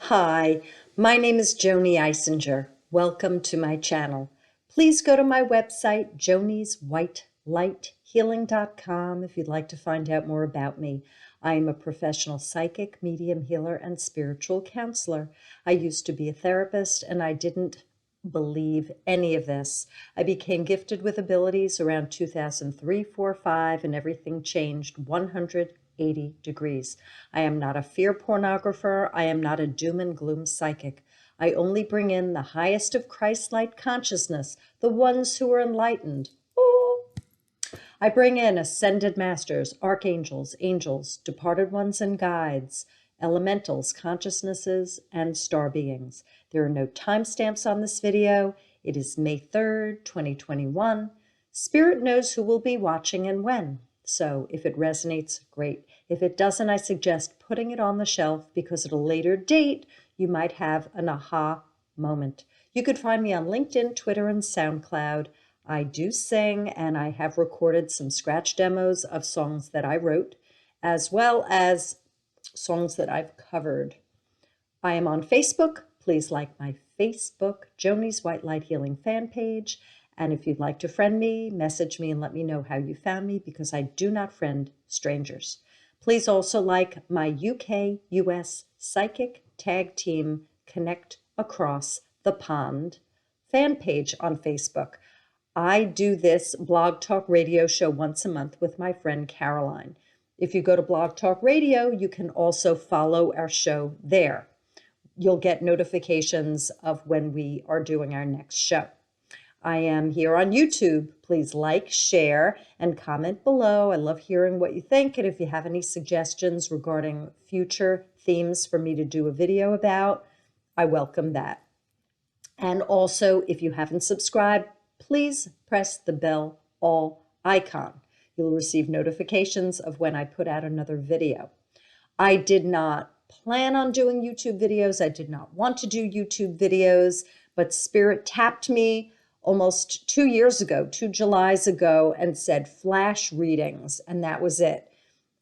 Hi, my name is Joanie Eisinger. Welcome to my channel. Please go to my website, jonieswhitelightshealing.com, if you'd like to find out more about me. I am a professional psychic, medium healer, and spiritual counselor. I used to be a therapist, and I didn't believe any of this. I became gifted with abilities around 2003, 4, 5, and everything changed 180 degrees. I am not a fear pornographer. I am not a doom and gloom psychic. I only bring in the highest of Christ-like consciousness, the ones who are enlightened. Oh. I bring in ascended masters, archangels, angels, departed ones and guides, elementals, consciousnesses, and star beings. There are no timestamps on this video. It is May 3rd, 2021. Spirit knows who will be watching and when. So if it resonates, great. If it doesn't, I suggest putting it on the shelf because at a later date, you might have an aha moment. You could find me on LinkedIn, Twitter, and SoundCloud. I do sing, and I have recorded some scratch demos of songs that I wrote, as well as songs that I've covered. I am on Facebook. Please like my Facebook, Joanie's White Light Healing fan page. And if you'd like to friend me, message me and let me know how you found me because I do not friend strangers. Please also like my UK-US Psychic Tag Team Connect Across the Pond fan page on Facebook. I do this blog talk radio show once a month with my friend Caroline. If you go to Blog Talk Radio, you can also follow our show there. You'll get notifications of when we are doing our next show. I am here on YouTube. Please like, share, and comment below. I love hearing what you think. And if you have any suggestions regarding future themes for me to do a video about, I welcome that. And also, if you haven't subscribed, please press the bell all icon. You'll receive notifications of when I put out another video. I did not plan on doing YouTube videos. I did not want to do YouTube videos, but Spirit tapped me almost 2 years ago, 2 Julys ago, and said flash readings, and that was it.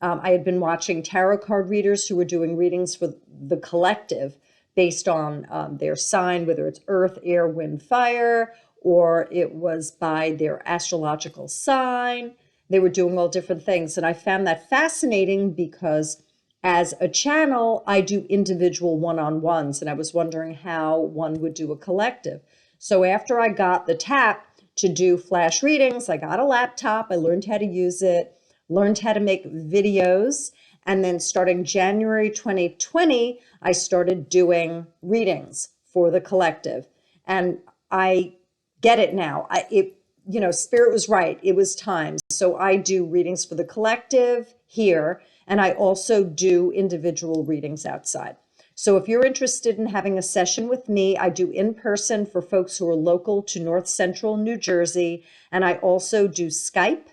I had been watching tarot card readers who were doing readings for the collective based on their sign, whether it's earth, air, wind, fire, or it was by their astrological sign. They were doing all different things, and I found that fascinating because as a channel, I do individual one-on-ones, and I was wondering how one would do a collective. So after I got the tap to do flash readings, I got a laptop, I learned how to use it, learned how to make videos, and then starting January 2020, I started doing readings for the collective. And I get it now. Spirit was right. It was time. So I do readings for the collective here, and I also do individual readings outside. So if you're interested in having a session with me, I do in person for folks who are local to North Central New Jersey. And I also do Skype,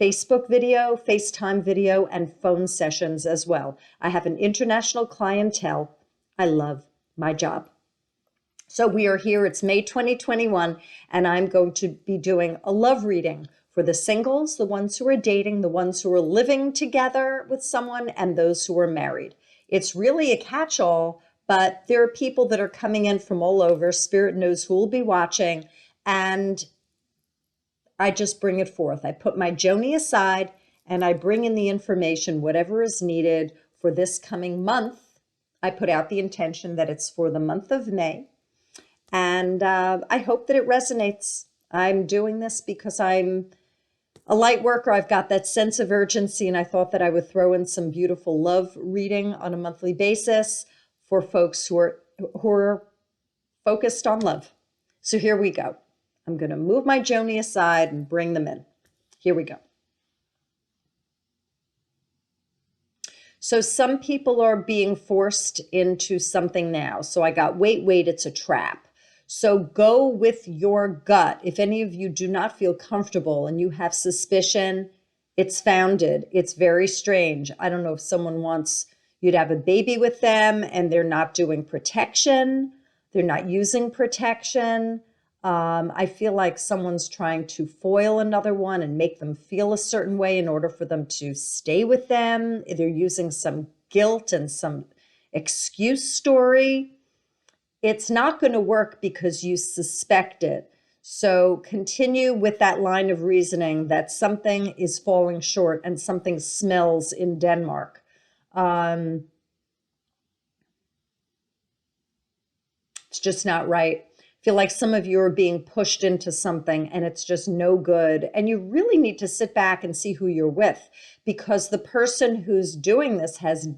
Facebook video, FaceTime video, and phone sessions as well. I have an international clientele. I love my job. So we are here, it's May 2021, and I'm going to be doing a love reading for the singles, the ones who are dating, the ones who are living together with someone, and those who are married. It's really a catch-all, but there are people that are coming in from all over. Spirit knows who will be watching, and I just bring it forth. I put my Joanie aside, and I bring in the information, whatever is needed for this coming month. I put out the intention that it's for the month of May, and I hope that it resonates. I'm doing this because I'm a light worker. I've got that sense of urgency, and I thought that I would throw in some beautiful love reading on a monthly basis for folks who are focused on love. So here we go. I'm going to move my Joanie aside and bring them in. Here we go. So some people are being forced into something now. So I got, wait, it's a trap. So go with your gut. If any of you do not feel comfortable and you have suspicion, it's founded. It's very strange. I don't know if someone wants you to have a baby with them and they're not doing protection. They're not using protection. I feel like someone's trying to foil another one and make them feel a certain way in order for them to stay with them. They're using some guilt and some excuse story, it's not going to work because you suspect it. So continue with that line of reasoning that something is falling short and something smells in Denmark. It's just not right. I feel like some of you are being pushed into something and it's just no good. And you really need to sit back and see who you're with, because the person who's doing this has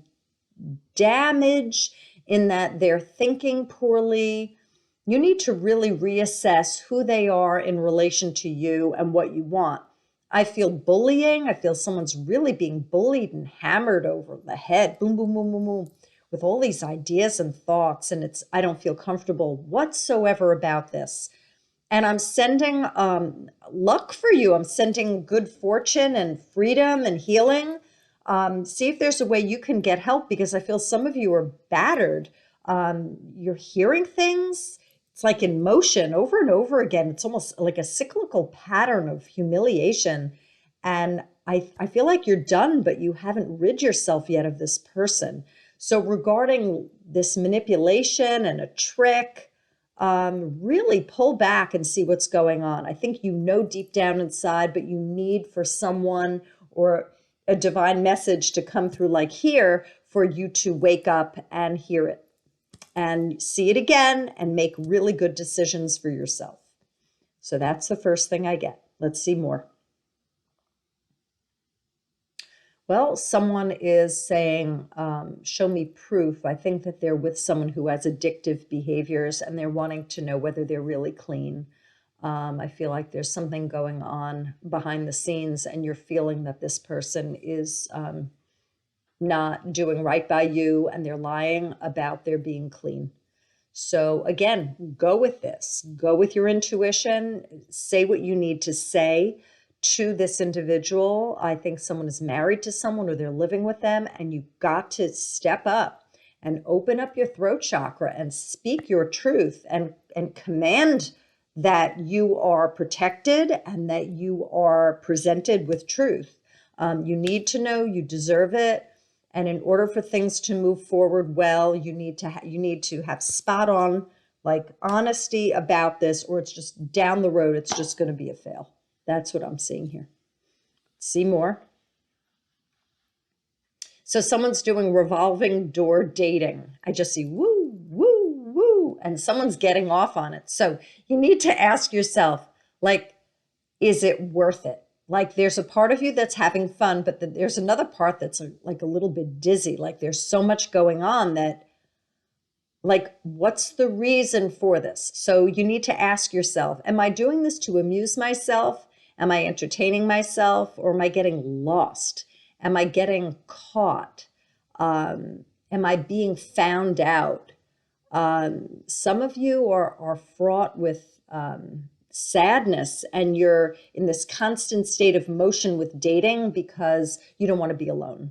damage in that they're thinking poorly. You need to really reassess who they are in relation to you and what you want. I feel bullying. I feel someone's really being bullied and hammered over the head, boom, boom, boom, boom, boom, with all these ideas and thoughts. And I don't feel comfortable whatsoever about this. And I'm sending luck for you. I'm sending good fortune and freedom and healing. See if there's a way you can get help, because I feel some of you are battered. You're hearing things. It's like in motion over and over again. It's almost like a cyclical pattern of humiliation. And I feel like you're done, but you haven't rid yourself yet of this person. So regarding this manipulation and a trick, really pull back and see what's going on. I think you know deep down inside, but you need for someone or a divine message to come through like here for you to wake up and hear it and see it again and make really good decisions for yourself. So that's the first thing I get. Let's see more. Well, someone is saying, show me proof. I think that they're with someone who has addictive behaviors and they're wanting to know whether they're really clean. I feel like there's something going on behind the scenes and you're feeling that this person is not doing right by you and they're lying about their being clean. So again, go with this. Go with your intuition. Say what you need to say to this individual. I think someone is married to someone or they're living with them, and you've got to step up and open up your throat chakra and speak your truth and command that you are protected and that you are presented with truth. You need to know you deserve it. And in order for things to move forward well, you need to have spot on, like, honesty about this, or it's just down the road, it's just going to be a fail. That's what I'm seeing here. See more. So someone's doing revolving door dating. I just see woo, woo, woo, and someone's getting off on it. So you need to ask yourself, like, is it worth it? Like, there's a part of you that's having fun, but there's another part that's like a little bit dizzy. Like, there's so much going on that, like, what's the reason for this? So you need to ask yourself, am I doing this to amuse myself? Am I entertaining myself? Or am I getting lost? Am I getting caught? Am I being found out? Some of you are fraught with sadness, and you're in this constant state of motion with dating because you don't want to be alone.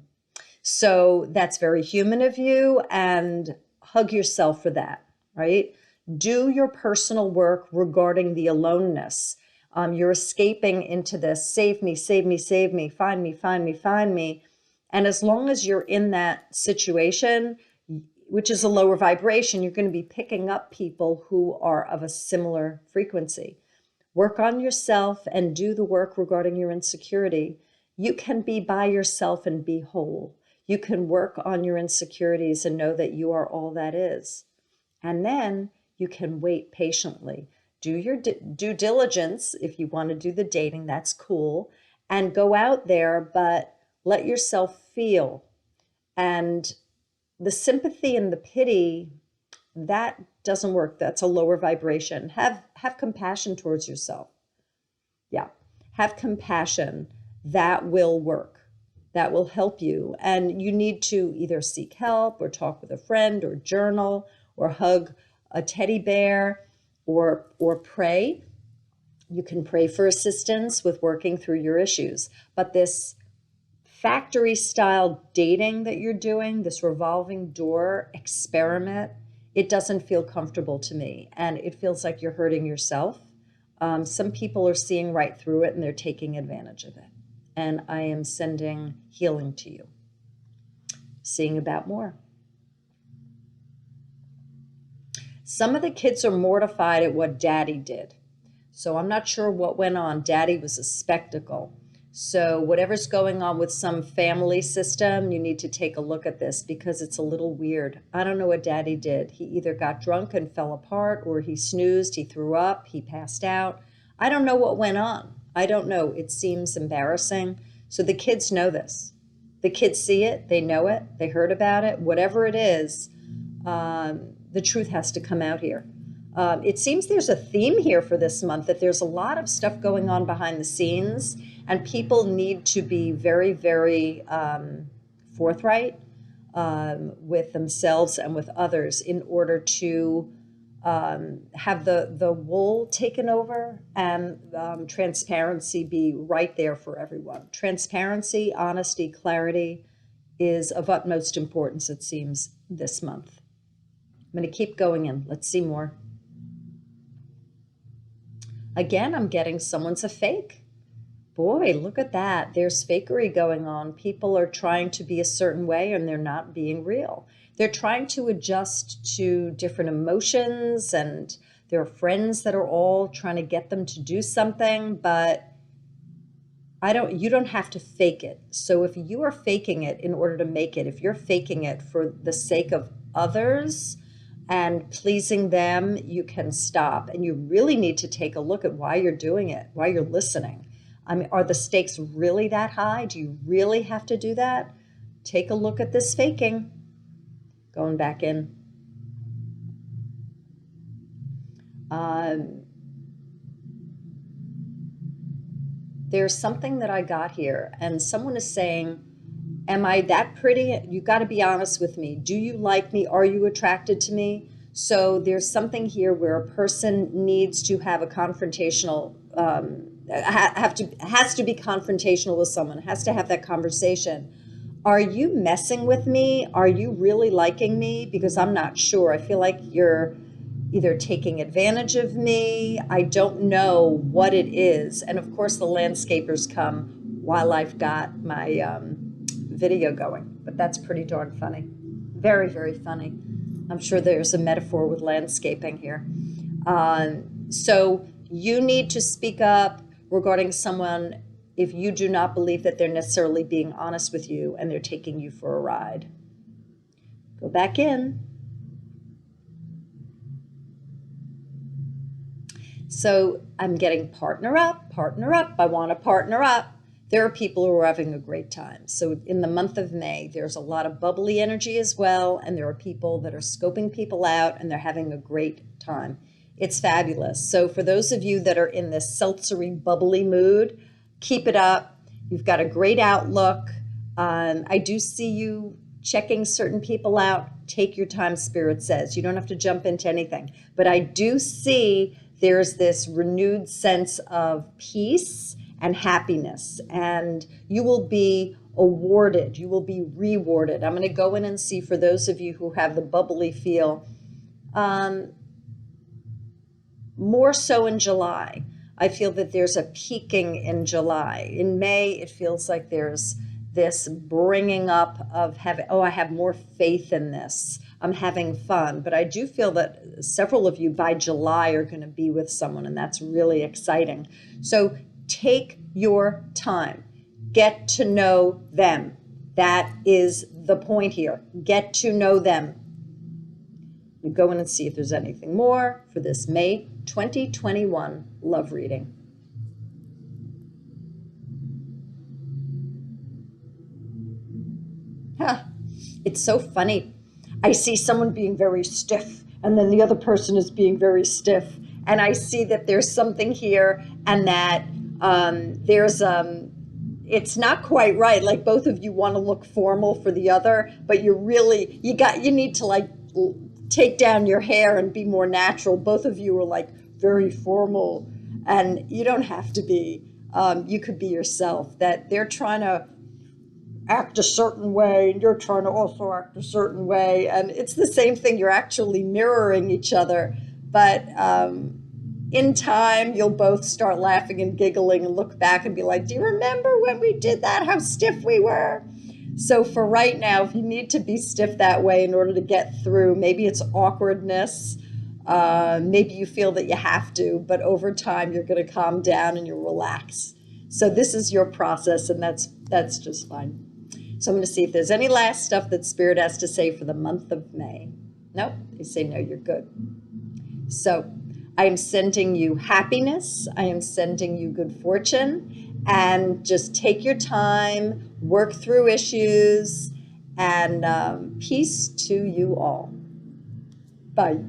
So that's very human of you, and hug yourself for that, right? Do your personal work regarding the aloneness. You're escaping into this, save me, save me, save me, find me, find me, find me. And as long as you're in that situation, which is a lower vibration, you're going to be picking up people who are of a similar frequency. Work on yourself and do the work regarding your insecurity. You can be by yourself and be whole. You can work on your insecurities and know that you are all that is. And then you can wait patiently. Do your due diligence. If you want to do the dating, that's cool. And go out there, but let yourself feel. And the sympathy and the pity, that doesn't work. That's a lower vibration. Have compassion towards yourself. Yeah, have compassion. That will work. That will help you. And you need to either seek help or talk with a friend or journal or hug a teddy bear or pray. You can pray for assistance with working through your issues. But this factory style dating that you're doing, this revolving door experiment, it doesn't feel comfortable to me. And it feels like you're hurting yourself. Some people are seeing right through it and they're taking advantage of it. And I am sending healing to you. Seeing about more. Some of the kids are mortified at what daddy did. So I'm not sure what went on. Daddy was a spectacle. So whatever's going on with some family system, you need to take a look at this because it's a little weird. I don't know what daddy did. He either got drunk and fell apart, or he snoozed, he threw up, he passed out. I don't know what went on. I don't know. It seems embarrassing. So the kids know this. The kids see it, they know it, they heard about it. Whatever it is, the truth has to come out here. It seems there's a theme here for this month, that there's a lot of stuff going on behind the scenes, and people need to be very, very forthright with themselves and with others in order to have the wool taken over and transparency be right there for everyone. Transparency, honesty, clarity is of utmost importance, it seems, this month. I'm going to keep going in. Let's see more. Again, I'm getting someone's a fake. Boy, look at that. There's fakery going on. People are trying to be a certain way and they're not being real. They're trying to adjust to different emotions, and there are friends that are all trying to get them to do something, but you don't have to fake it. So if you are faking it in order to make it, if you're faking it for the sake of others and pleasing them, you can stop. And you really need to take a look at why you're doing it, why you're listening. I mean, are the stakes really that high? Do you really have to do that? Take a look at this faking. Going back in. There's something that I got here, and someone is saying, am I that pretty? You got to be honest with me. Do you like me? Are you attracted to me? So there's something here where a person needs to have a confrontational, has to be confrontational with someone, has to have that conversation. Are you messing with me? Are you really liking me? Because I'm not sure. I feel like you're either taking advantage of me. I don't know what it is. And of course, the landscapers come while I've got my video going. But that's pretty darn funny. Very, very funny. I'm sure there's a metaphor with landscaping here. So you need to speak up regarding someone if you do not believe that they're necessarily being honest with you and they're taking you for a ride. Go back in. So I'm getting partner up, partner up. I want to partner up. There are people who are having a great time. So in the month of May, there's a lot of bubbly energy as well. And there are people that are scoping people out and they're having a great time. It's fabulous. So for those of you that are in this seltzery, bubbly mood, keep it up. You've got a great outlook. I do see you checking certain people out. Take your time, Spirit says. You don't have to jump into anything. But I do see there's this renewed sense of peace and happiness. And you will be awarded. You will be rewarded. I'm going to go in and see for those of you who have the bubbly feel. More so in July. I feel that there's a peaking in July. In May, it feels like there's this bringing up of having, I have more faith in this. I'm having fun. But I do feel that several of you by July are going to be with someone, and that's really exciting. So take your time. Get to know them. That is the point here. Get to know them. You go in and see if there's anything more for this May 2021 love reading. It's so funny. I see someone being very stiff, and then the other person is being very stiff. And I see that there's something here, and that it's not quite right. Like both of you want to look formal for the other, but you need to like take down your hair and be more natural. Both of you are like very formal, and you don't have to be. You could be yourself. That they're trying to act a certain way, and you're trying to also act a certain way, and it's the same thing. You're actually mirroring each other, but in time, you'll both start laughing and giggling and look back and be like, do you remember when we did that, how stiff we were? So for right now, if you need to be stiff that way in order to get through, maybe it's awkwardness, Maybe you feel that you have to, but over time you're going to calm down and you'll relax. So this is your process, and that's just fine. So I'm going to see if there's any last stuff that Spirit has to say for the month of May. Nope, they say no, you're good. So I am sending you happiness. I am sending you good fortune, and just take your time, work through issues, and peace to you all. Bye.